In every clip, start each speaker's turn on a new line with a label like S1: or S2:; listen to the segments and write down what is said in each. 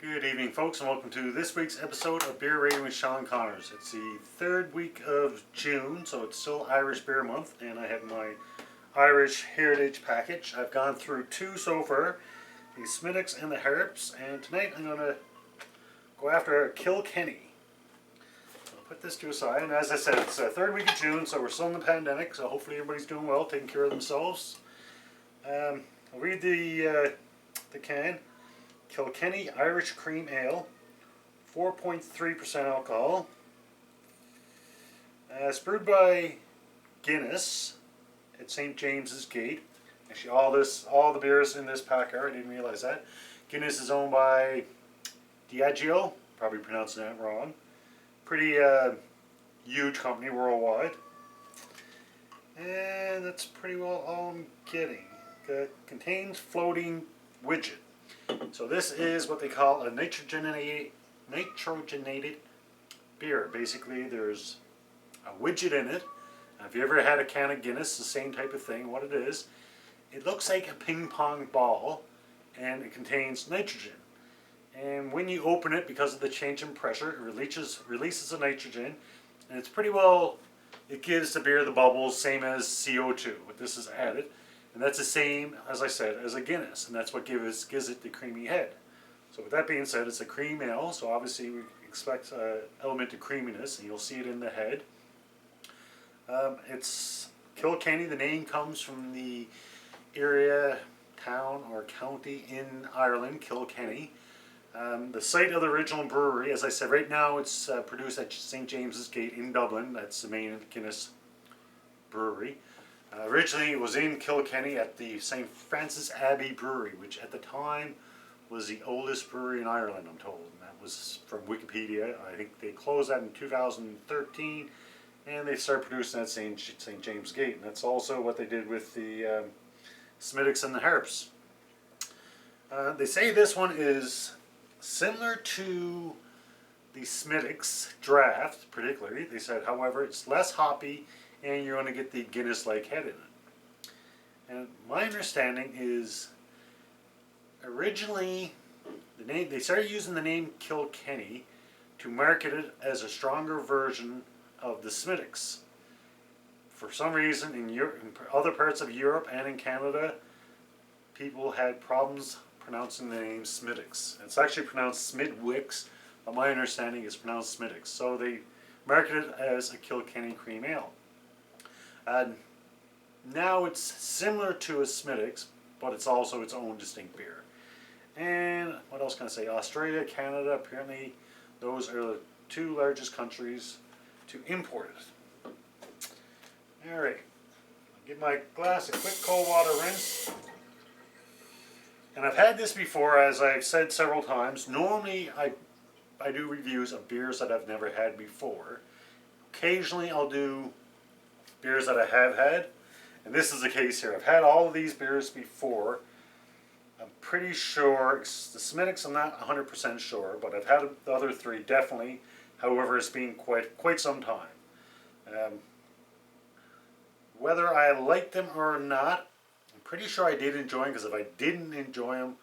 S1: Good evening, folks, and welcome to this week's episode of Beer Rating with Sean Connors. It's the third week of June, so it's still Irish Beer Month, and I have my Irish Heritage package. I've gone through two so far, the Smittix and the Harps, and tonight I'm going to go after Kilkenny. I'll put this to a side, and as I said, it's the third week of June, so we're still in the pandemic, so hopefully everybody's doing well, taking care of themselves. I'll read the can. Kilkenny Irish Cream Ale, 4.3% alcohol. It's brewed by Guinness at St. James's Gate. Actually, all the beers in this pack are. I didn't realize that. Guinness is owned by Diageo. Probably pronouncing that wrong. Pretty huge company worldwide. And that's pretty well all I'm getting. Contains floating widget. So this is what they call a nitrogenated beer. Basically, there's a widget in it. If you ever had a can of Guinness, the same type of thing. What it is, it looks like a ping pong ball, and it contains nitrogen. And when you open it, because of the change in pressure, it releases the nitrogen, and it's pretty well. It gives the beer the bubbles, same as CO2. But this is added. And that's the same, as I said, as a Guinness, and that's what gives it the creamy head. So with that being said, it's a cream ale, so obviously we expect an element of creaminess, and you'll see it in the head. It's Kilkenny. The name comes from the area, town, or county in Ireland, Kilkenny. The site of the original brewery, as I said, right now it's produced at St. James's Gate in Dublin. That's the main Guinness brewery. Originally it was in Kilkenny at the St. Francis Abbey Brewery, which at the time was the oldest brewery in Ireland, I'm told. And that was from Wikipedia. I think they closed that in 2013, and they started producing at St. James Gate. And that's also what they did with the Smittix and the Harps. They say this one is similar to the Smittix Draft, particularly. They said, however, it's less hoppy, and you're going to get the Guinness-like head in it. And my understanding is, originally, they started using the name Kilkenny to market it as a stronger version of the Smittix. For some reason, in other parts of Europe and in Canada, people had problems pronouncing the name Smittix. It's actually pronounced Smidwix, but my understanding is pronounced Smittix. So they marketed it as a Kilkenny Cream Ale. Now it's similar to a Smittix, but it's also its own distinct beer. And what else can I say? Australia, Canada, apparently those are the two largest countries to import it. Alright, I'll give my glass a quick cold water rinse. And I've had this before, as I've said several times. Normally I do reviews of beers that I've never had before. Occasionally I'll do beers that I have had, and this is the case here. I've had all of these beers before. I'm pretty sure, the Smittix I'm not 100% sure, but I've had the other three definitely. However, it's been quite some time. Whether I liked them or not, I'm pretty sure I did enjoy them, because if I didn't enjoy them,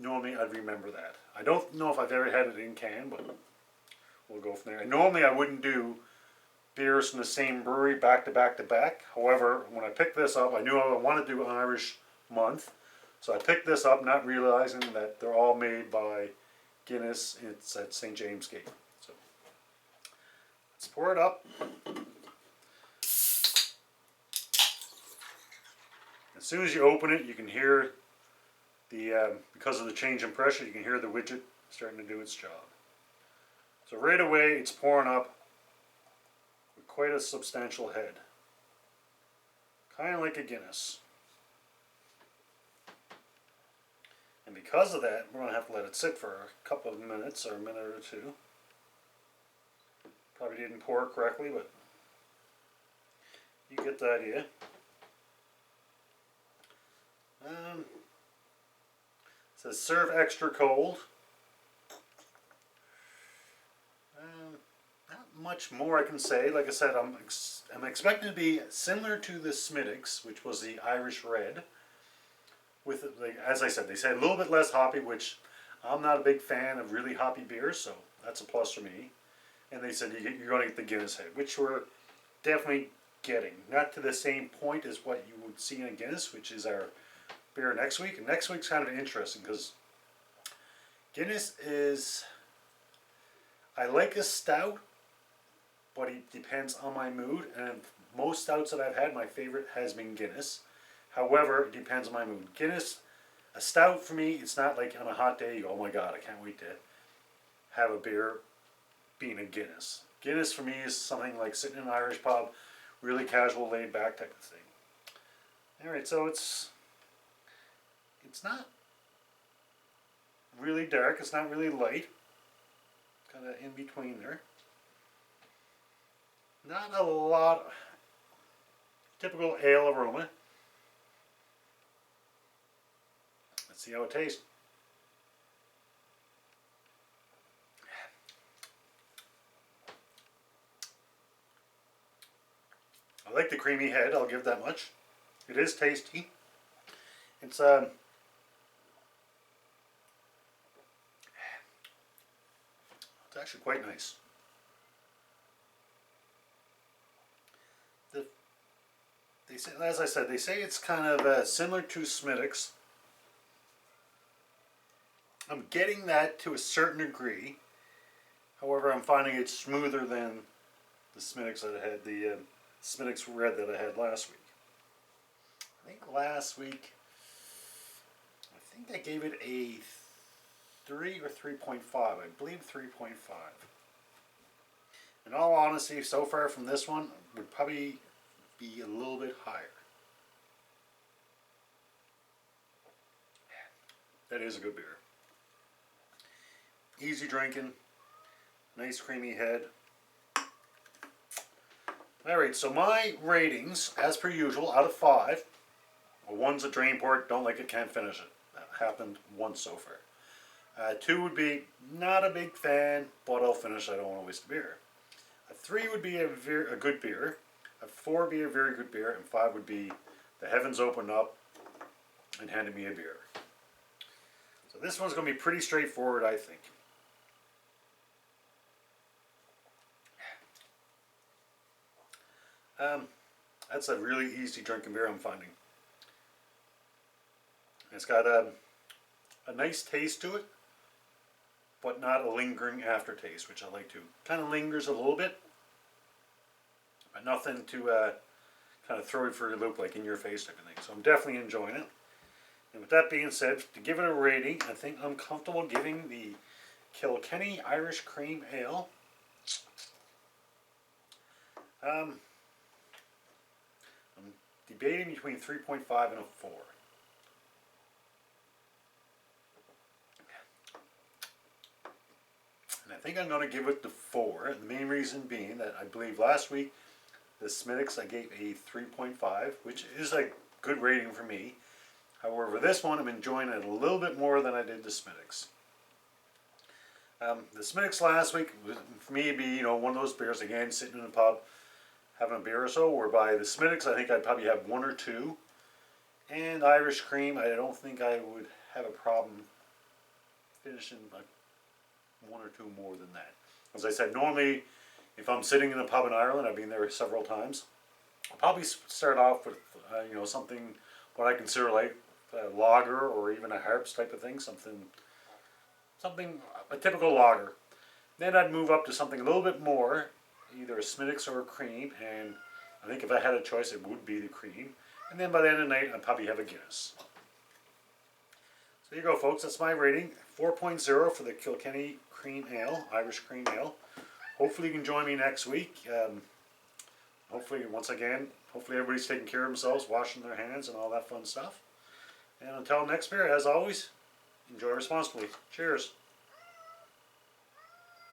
S1: normally I'd remember that. I don't know if I've ever had it in can, but we'll go from there. And normally I wouldn't do beers from the same brewery back to back to back. However, when I picked this up, I knew I wanted to do an Irish month. So I picked this up not realizing that they're all made by Guinness. It's at St. James Gate. So let's pour it up. As soon as you open it, you can hear because of the change in pressure, you can hear the widget starting to do its job. So right away, it's pouring up. Quite a substantial head. Kind of like a Guinness. And because of that, we're going to have to let it sit for a couple of minutes or a minute or two. Probably didn't pour it correctly, but you get the idea. It says serve extra cold. Not much more I can say. Like I said, I'm expecting to be similar to the Smittix, which was the Irish Red. With, as I said, they say a little bit less hoppy, which I'm not a big fan of really hoppy beers, so that's a plus for me. And they said you're going to get the Guinness Head, which we're definitely getting. Not to the same point as what you would see in a Guinness, which is our beer next week. And next week's kind of interesting because Guinness is, I like a stout, but it depends on my mood. And most stouts that I've had, my favorite has been Guinness. However, it depends on my mood. Guinness, a stout for me, it's not like on a hot day you go, oh my god, I can't wait to have a beer being a Guinness. Guinness for me is something like sitting in an Irish pub, really casual, laid back type of thing. Alright, so it's not really dark, it's not really light. Kind of in between there. Not a lot, typical ale aroma. Let's see how it tastes. I like the creamy head, I'll give that much. It is tasty. It's actually quite nice. They say, as I said, they say it's kind of similar to Smithwick's. I'm getting that to a certain degree. However, I'm finding it smoother than the Smithwick's that I had, the Smithwick's Red that I had last week. I think last week, I think I gave it a 3 or 3.5. I believe 3.5. In all honesty, so far from this one, would probably be a little bit higher. That is a good beer. Easy drinking, nice creamy head. Alright, so my ratings, as per usual, out of 5. One's a drain port, don't like it, can't finish it. That happened once so far. 2 would be, not a big fan, but I'll finish, I don't want to waste the beer. A 3 would be a good beer. A 4 would be a very good beer. And 5 would be the heavens opened up and handed me a beer. So this one's going to be pretty straightforward, I think. That's a really easy drinking beer I'm finding. It's got a nice taste to it, but not a lingering aftertaste, which I like to. Kind of lingers a little bit, but nothing to kind of throw you for a loop like in your face type of thing. So I'm definitely enjoying it. And with that being said, to give it a rating, I think I'm comfortable giving the Kilkenny Irish Cream Ale I'm debating between 3.5 and a 4. And I think I'm going to give it the 4. The main reason being that I believe last week the Smithwick's I gave a 3.5, which is a good rating for me. However, this one I'm enjoying it a little bit more than I did the Smithwick's. The Smithwick's last week, for me, would be one of those beers, again, sitting in a pub, having a beer or so, whereby the Smithwick's, I think I'd probably have 1 or 2. And Irish Cream, I don't think I would have a problem finishing like 1 or 2 more than that. As I said, normally, if I'm sitting in a pub in Ireland, I've been there several times, I'll probably start off with, something, what I consider like a lager or even a harps type of thing, something, a typical lager. Then I'd move up to something a little bit more, either a Smithwick's or a cream, and I think if I had a choice it would be the cream. And then by the end of the night I'd probably have a Guinness. So there you go folks, that's my rating, 4.0 for the Kilkenny Cream Ale, Irish Cream Ale. Hopefully you can join me next week. Hopefully everybody's taking care of themselves, washing their hands and all that fun stuff. And until next beer, as always, enjoy responsibly. Cheers.